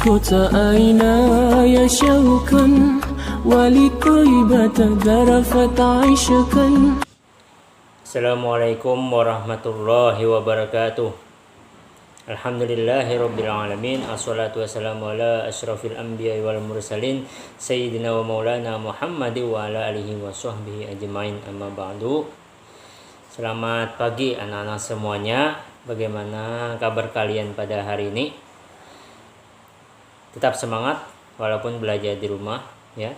kota Ainaya syaukan walitaibata darafat aisyakan. Assalamualaikum warahmatullahi wabarakatuh. Alhamdulillahi rabbil alamin. Assalatu wassalamu ala asyrafil anbiya wal mursalin sayyidina wa maulana Muhammad wa ala alihi wa sahbihi ajmain, amma ba'du. Selamat pagi anak-anak semuanya. Bagaimana kabar kalian pada hari ini? Tetap semangat walaupun belajar di rumah ya.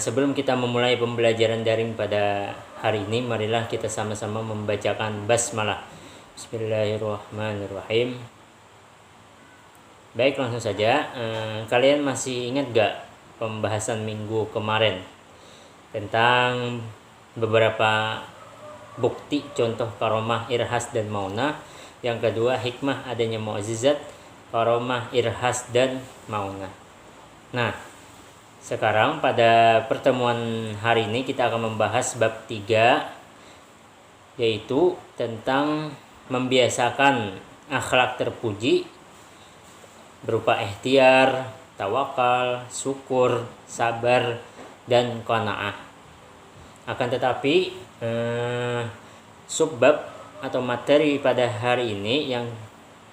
Sebelum kita memulai pembelajaran daring pada hari ini, marilah kita sama-sama membacakan basmalah. Bismillahirrahmanirrahim. Baik, langsung saja. Kalian masih ingat gak pembahasan minggu kemarin tentang beberapa bukti contoh karomah, irhas, dan maunah? Yang kedua, hikmah adanya mukjizat, karomah, irhas, dan maunah. Nah, sekarang pada pertemuan hari ini kita akan membahas bab 3, yaitu tentang membiasakan akhlak terpuji berupa ikhtiar, tawakal, syukur, sabar, dan qanaah. Akan tetapi subbab atau materi pada hari ini yang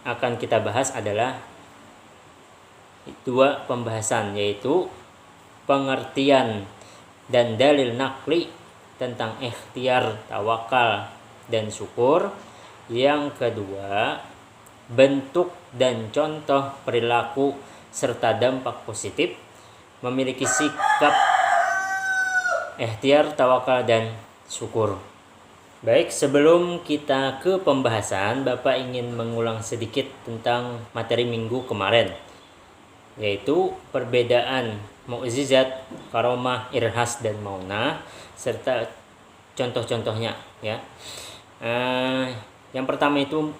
akan kita bahas adalah dua pembahasan, yaitu pengertian dan dalil nakli tentang ikhtiar, tawakal, dan syukur. Yang kedua, bentuk dan contoh perilaku serta dampak positif memiliki sikap ikhtiar, tawakal, dan syukur. Baik, sebelum kita ke pembahasan, Bapak ingin mengulang sedikit tentang materi minggu kemarin, yaitu perbedaan mukjizat, karomah, irhas, dan maunah serta contoh-contohnya ya. Yang pertama itu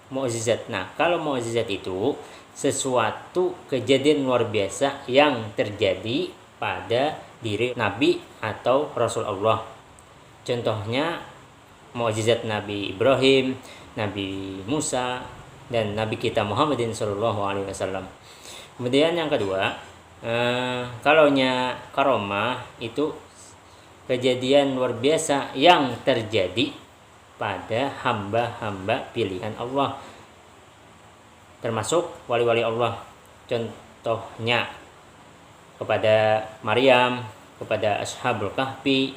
mukjizat. Nah, kalau mukjizat itu sesuatu kejadian luar biasa yang terjadi pada diri Nabi atau Rasul Allah. Contohnya mukjizat Nabi Ibrahim, Nabi Musa, dan Nabi kita Muhammadin sallallahu alaihi wasallam. Kemudian yang kedua, kalaunya karomah itu kejadian luar biasa yang terjadi pada hamba-hamba pilihan Allah, termasuk wali-wali Allah. Contohnya kepada Maryam, kepada Ashabul Kahfi,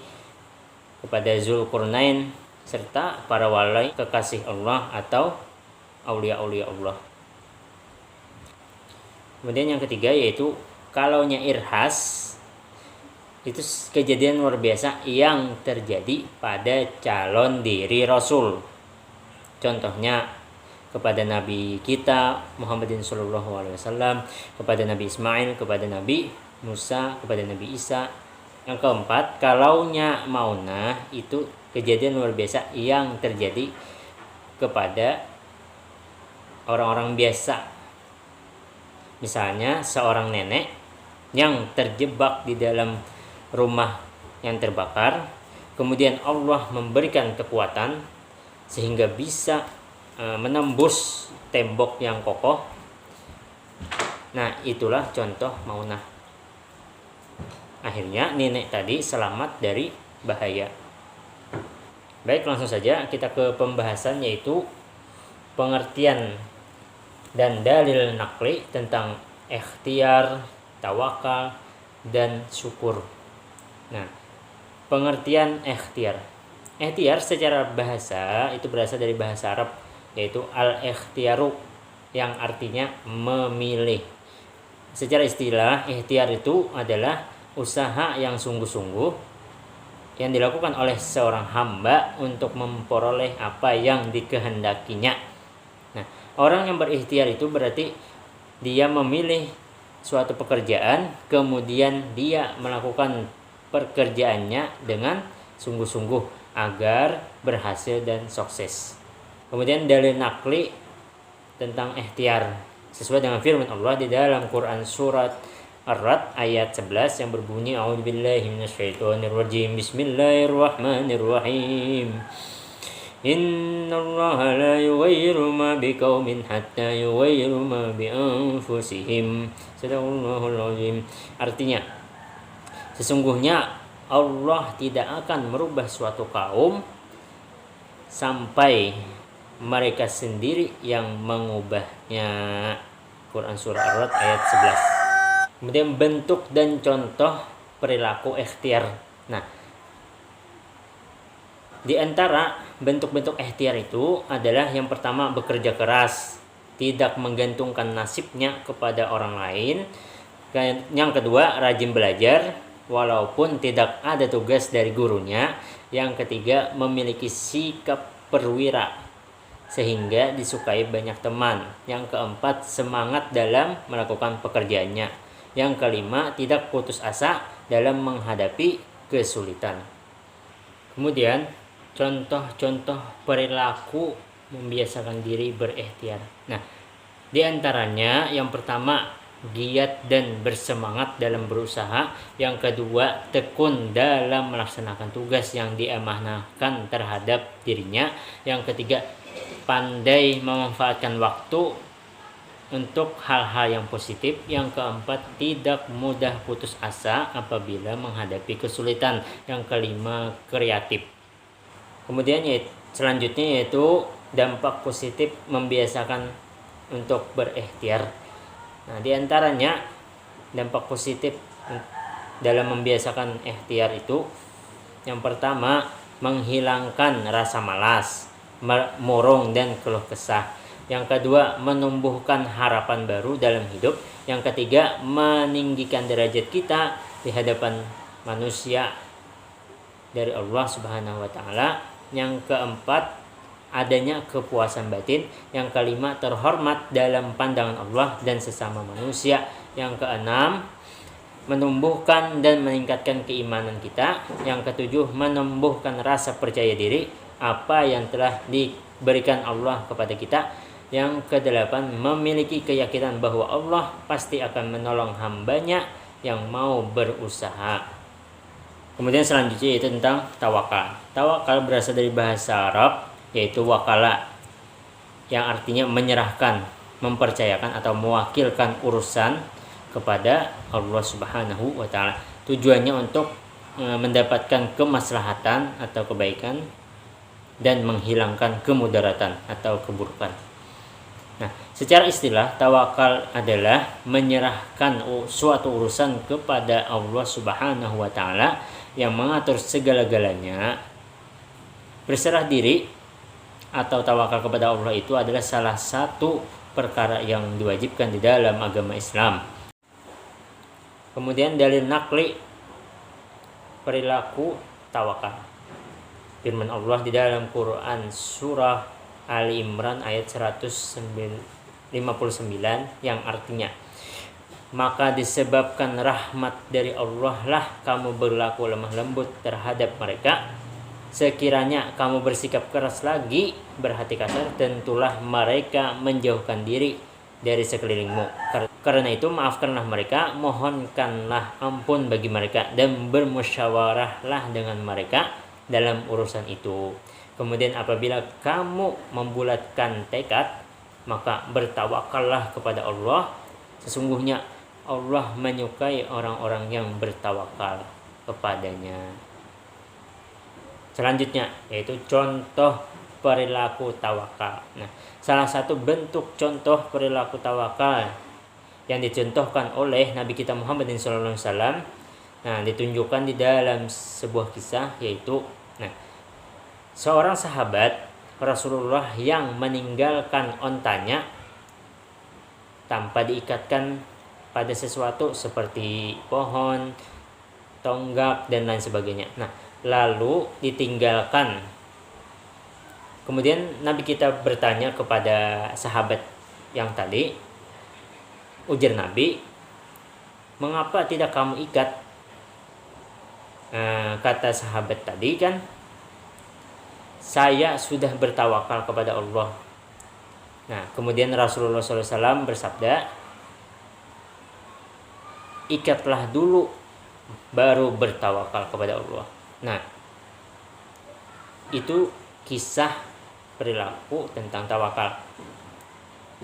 kepada Zulkarnain, serta para wali kekasih Allah atau aulia-aulia Allah. Kemudian yang ketiga, yaitu kalaunya irhas, itu kejadian luar biasa yang terjadi pada calon diri Rasul. Contohnya kepada Nabi kita Muhammadin sallallahu alaihi wasallam, kepada Nabi Ismail, kepada Nabi Musa, kepada Nabi Isa. Yang keempat, kalaunya maunah itu kejadian luar biasa yang terjadi kepada orang-orang biasa. Misalnya seorang nenek yang terjebak di dalam rumah yang terbakar, kemudian Allah memberikan kekuatan sehingga bisa menembus tembok yang kokoh. Nah, itulah contoh maunah. Akhirnya nenek tadi selamat dari bahaya. Baik, langsung saja kita ke pembahasan, yaitu pengertian dan dalil nakli tentang ikhtiar, tawakal, dan syukur. Nah, pengertian ikhtiar. Ikhtiar secara bahasa itu berasal dari bahasa Arab, yaitu al-ikhtiaru, yang artinya memilih. Secara istilah, ikhtiar itu adalah usaha yang sungguh-sungguh yang dilakukan oleh seorang hamba untuk memperoleh apa yang dikehendakinya. Nah, orang yang berikhtiar itu berarti dia memilih suatu pekerjaan, kemudian dia melakukan pekerjaannya dengan sungguh-sungguh agar berhasil dan sukses. Kemudian dalil nakli tentang ikhtiar sesuai dengan firman Allah di dalam Quran surat Ar-Ra'd ayat 11 yang berbunyi, A'udzubillahi minasyaitonirrajim, Bismillahirrahmanirrahim. Innallaha la yughayyiru ma biqaumin hatta yughayyiru ma bi anfusihim. Sadaqallahul azim. Artinya, sesungguhnya Allah tidak akan merubah suatu kaum sampai mereka sendiri yang mengubahnya. Quran surah Ar-Ra'd ayat 11. Kemudian bentuk dan contoh perilaku ikhtiar. Nah, di antara bentuk-bentuk ikhtiar itu adalah yang pertama bekerja keras, tidak menggantungkan nasibnya kepada orang lain. Yang kedua rajin belajar walaupun tidak ada tugas dari gurunya. Yang ketiga memiliki sikap perwira sehingga disukai banyak teman. Yang keempat semangat dalam melakukan pekerjaannya. Yang kelima tidak putus asa dalam menghadapi kesulitan. Kemudian contoh-contoh perilaku membiasakan diri berikhtiar. Nah, di antaranya yang pertama giat dan bersemangat dalam berusaha. Yang kedua tekun dalam melaksanakan tugas yang diamanahkan terhadap dirinya. Yang ketiga pandai memanfaatkan waktu untuk hal-hal yang positif. Yang keempat tidak mudah putus asa apabila menghadapi kesulitan. Yang kelima kreatif. Kemudian selanjutnya yaitu dampak positif membiasakan untuk berikhtiar. Nah, di antaranya dampak positif dalam membiasakan ikhtiar itu yang pertama menghilangkan rasa malas, murung dan keluh kesah. Yang kedua menumbuhkan harapan baru dalam hidup. Yang ketiga meninggikan derajat kita di hadapan manusia dari Allah Subhanahu wa taala. Yang keempat adanya kepuasan batin. Yang kelima terhormat dalam pandangan Allah dan sesama manusia. Yang keenam menumbuhkan dan meningkatkan keimanan kita. Yang ketujuh menumbuhkan rasa percaya diri apa yang telah diberikan Allah kepada kita. Yang kedelapan memiliki keyakinan bahwa Allah pasti akan menolong hambanya yang mau berusaha. Kemudian selanjutnya yaitu tentang tawakal. Tawakal berasal dari bahasa Arab yaitu wakala, yang artinya menyerahkan, mempercayakan atau mewakilkan urusan kepada Allah Subhanahu wa taala. Tujuannya untuk mendapatkan kemaslahatan atau kebaikan dan menghilangkan kemudaratan atau keburukan. Nah, secara istilah tawakal adalah menyerahkan suatu urusan kepada Allah Subhanahu wa taala yang mengatur segala-galanya. Berserah diri atau tawakal kepada Allah itu adalah salah satu perkara yang diwajibkan di dalam agama Islam. Kemudian dalil nakli perilaku tawakal. Firman Allah di dalam Quran surah Ali Imran ayat 159 yang artinya, maka disebabkan rahmat dari Allah lah kamu berlaku lemah lembut terhadap mereka. Sekiranya kamu bersikap keras lagi, berhati kasar, tentulah mereka menjauhkan diri dari sekelilingmu. Karena itu maafkanlah mereka, mohonkanlah ampun bagi mereka, dan bermusyawarahlah dengan mereka dalam urusan itu. Kemudian apabila kamu membulatkan tekad, maka bertawakallah kepada Allah. Sesungguhnya Allah menyukai orang-orang yang bertawakal kepadanya. Selanjutnya yaitu contoh perilaku tawakal. Nah, salah satu bentuk contoh perilaku tawakal yang dicontohkan oleh Nabi kita Muhammad SAW, nah ditunjukkan di dalam sebuah kisah, yaitu seorang sahabat Rasulullah yang meninggalkan ontanya tanpa diikatkan pada sesuatu seperti pohon, tonggak dan lain sebagainya. Nah, lalu ditinggalkan. Kemudian Nabi kita bertanya kepada sahabat yang tadi, ujar Nabi, mengapa tidak kamu ikat? Kata sahabat tadi kan, saya sudah bertawakal kepada Allah. Nah, kemudian Rasulullah SAW bersabda, ikatlah dulu baru bertawakal kepada Allah. Nah, itu kisah perilaku tentang tawakal.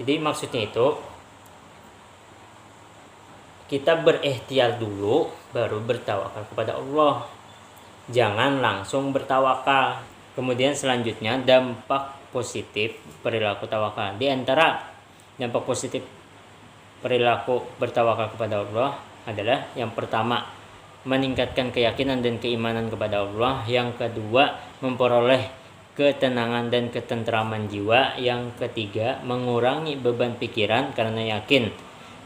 Jadi maksudnya itu kita berikhtiar dulu baru bertawakal kepada Allah. Jangan langsung bertawakal. Kemudian selanjutnya dampak positif perilaku tawakal. Di antara dampak positif perilaku bertawakal kepada Allah adalah yang pertama, meningkatkan keyakinan dan keimanan kepada Allah. Yang kedua, memperoleh ketenangan dan ketentraman jiwa. Yang ketiga, mengurangi beban pikiran karena yakin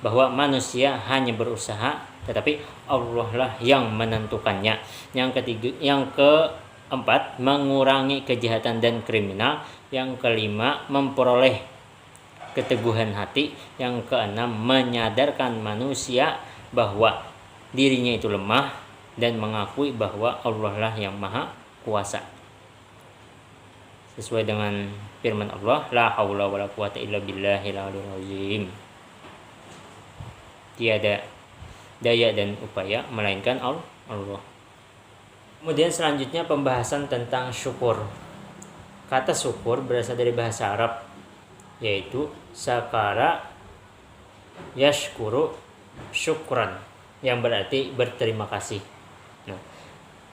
bahwa manusia hanya berusaha tetapi Allah lah yang menentukannya. Yang keempat, mengurangi kejahatan dan kriminal. Yang kelima, memperoleh keteguhan hati. Yang keenam, menyadarkan manusia bahwa dirinya itu lemah dan mengakui bahwa Allah lah yang maha kuasa. Sesuai dengan firman Allah, la haula wala quwata illa billahil aliyil azim. Tiada daya dan upaya melainkan Allah. Kemudian selanjutnya pembahasan tentang syukur. Kata syukur berasal dari bahasa Arab, yaitu sakara yashkuru syukran, yang berarti berterima kasih. Nah,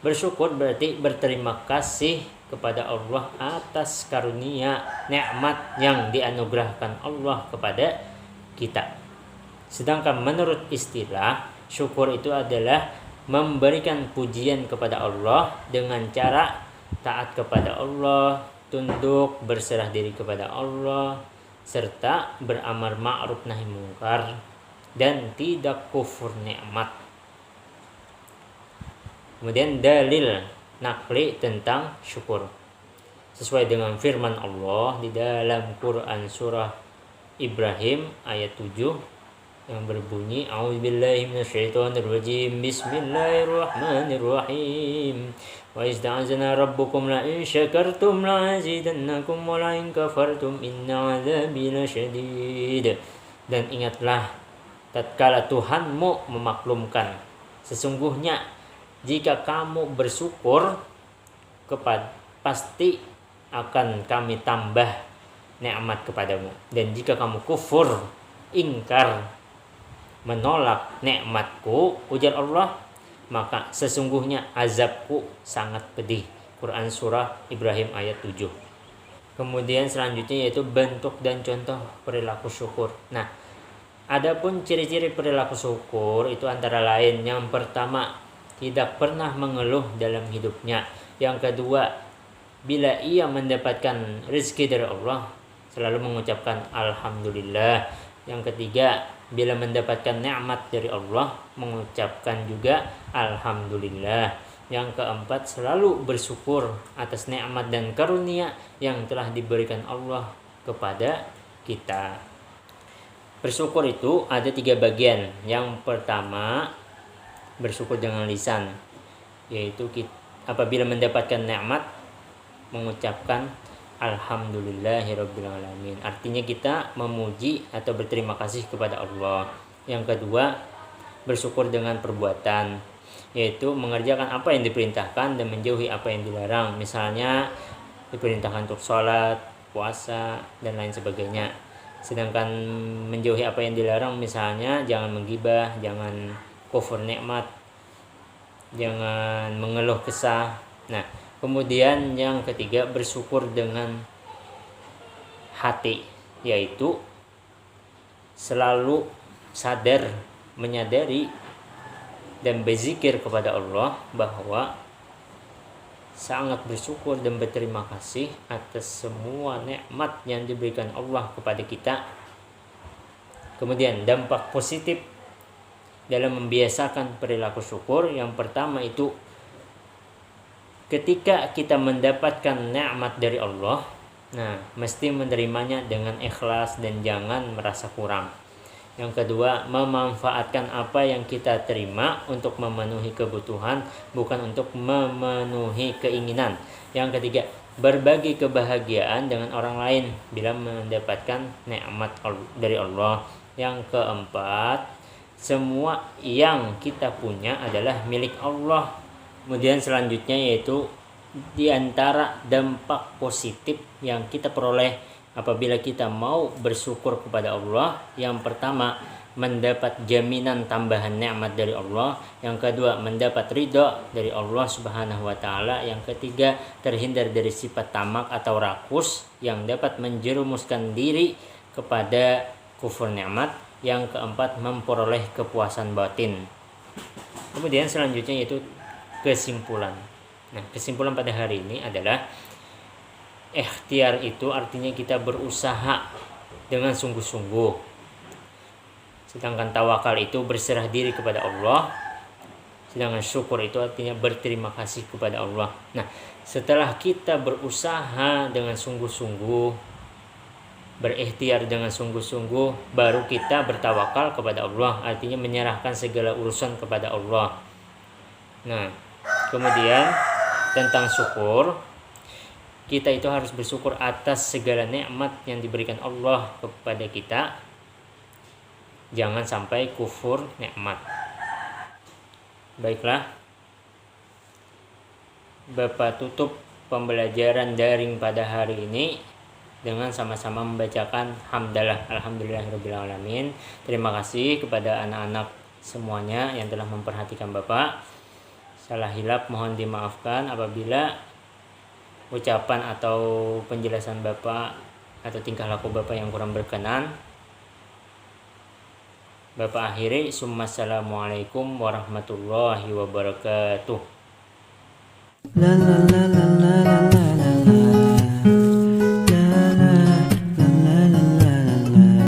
bersyukur berarti berterima kasih kepada Allah atas karunia nikmat yang dianugerahkan Allah kepada kita. Sedangkan menurut istilah, syukur itu adalah memberikan pujian kepada Allah dengan cara taat kepada Allah, tunduk berserah diri kepada Allah, serta beramar ma'ruf nahi mungkar dan tidak kufur nikmat. Kemudian dalil nakli tentang syukur sesuai dengan firman Allah di dalam Quran surah Ibrahim ayat 7 yang berbunyi, a'udzubillahi minasyaitonirrajim, bismillahirrahmanirrahim, wa ista'azana rabbukum la in syakartum la azidannakum wa la in kafartum inna 'adzabi lasyadid. Dan ingatlah tatkala Tuhanmu memaklumkan, sesungguhnya jika kamu bersyukur pasti akan kami tambah nikmat kepadamu, dan jika kamu kufur, ingkar, menolak nikmatku, ujar Allah, maka sesungguhnya azabku sangat pedih. Quran surah Ibrahim ayat 7. Kemudian selanjutnya yaitu bentuk dan contoh perilaku syukur. Nah, adapun ciri-ciri perilaku syukur itu antara lain, yang pertama, tidak pernah mengeluh dalam hidupnya. Yang kedua, bila ia mendapatkan rezeki dari Allah, selalu mengucapkan alhamdulillah. Yang ketiga, bila mendapatkan nikmat dari Allah, mengucapkan juga alhamdulillah. Yang keempat, selalu bersyukur atas nikmat dan karunia yang telah diberikan Allah kepada kita. Bersyukur itu ada 3 bagian. Yang pertama, bersyukur dengan lisan, yaitu apabila mendapatkan nikmat mengucapkan alhamdulillahirabbil alamin. Artinya kita memuji atau berterima kasih kepada Allah. Yang kedua, bersyukur dengan perbuatan, yaitu mengerjakan apa yang diperintahkan dan menjauhi apa yang dilarang. Misalnya diperintahkan untuk sholat, puasa, dan lain sebagainya. Sedangkan menjauhi apa yang dilarang, misalnya jangan menggibah, jangan kufur nikmat, jangan mengeluh kesah. Nah, kemudian yang ketiga, bersyukur dengan hati, yaitu selalu sadar, menyadari dan berzikir kepada Allah bahwa sangat bersyukur dan berterima kasih atas semua nikmat yang diberikan Allah kepada kita. Kemudian dampak positif dalam membiasakan perilaku syukur, yang pertama itu ketika kita mendapatkan nikmat dari Allah, nah mesti menerimanya dengan ikhlas dan jangan merasa kurang. Yang kedua, memanfaatkan apa yang kita terima untuk memenuhi kebutuhan, bukan untuk memenuhi keinginan. Yang ketiga, berbagi kebahagiaan dengan orang lain bila mendapatkan nikmat dari Allah. Yang keempat, semua yang kita punya adalah milik Allah. Kemudian selanjutnya yaitu di antara dampak positif yang kita peroleh apabila kita mau bersyukur kepada Allah, yang pertama mendapat jaminan tambahan nikmat dari Allah, yang kedua mendapat ridha dari Allah Subhanahu wa taala, yang ketiga terhindar dari sifat tamak atau rakus yang dapat menjerumuskan diri kepada kufur nikmat, yang keempat memperoleh kepuasan batin. Kemudian selanjutnya yaitu kesimpulan. Nah, kesimpulan pada hari ini adalah ikhtiar itu artinya kita berusaha dengan sungguh-sungguh. Sedangkan tawakal itu berserah diri kepada Allah. Sedangkan syukur itu artinya berterima kasih kepada Allah. Nah, setelah kita berusaha dengan sungguh-sungguh, berikhtiar dengan sungguh-sungguh, baru kita bertawakal kepada Allah, artinya menyerahkan segala urusan kepada Allah. Nah, kemudian tentang syukur, kita itu harus bersyukur atas segala nikmat yang diberikan Allah kepada kita. Jangan sampai kufur nikmat. Baiklah, Bapak tutup pembelajaran daring pada hari ini dengan sama-sama membacakan hamdalah alhamdulillahirabbil alamin. Terima kasih kepada anak-anak semuanya yang telah memperhatikan Bapak. Salah hilap mohon dimaafkan apabila ucapan atau penjelasan Bapak atau tingkah laku Bapak yang kurang berkenan. Bapak akhiri, Assalamualaikum warahmatullahi wabarakatuh. La la la la la la la la.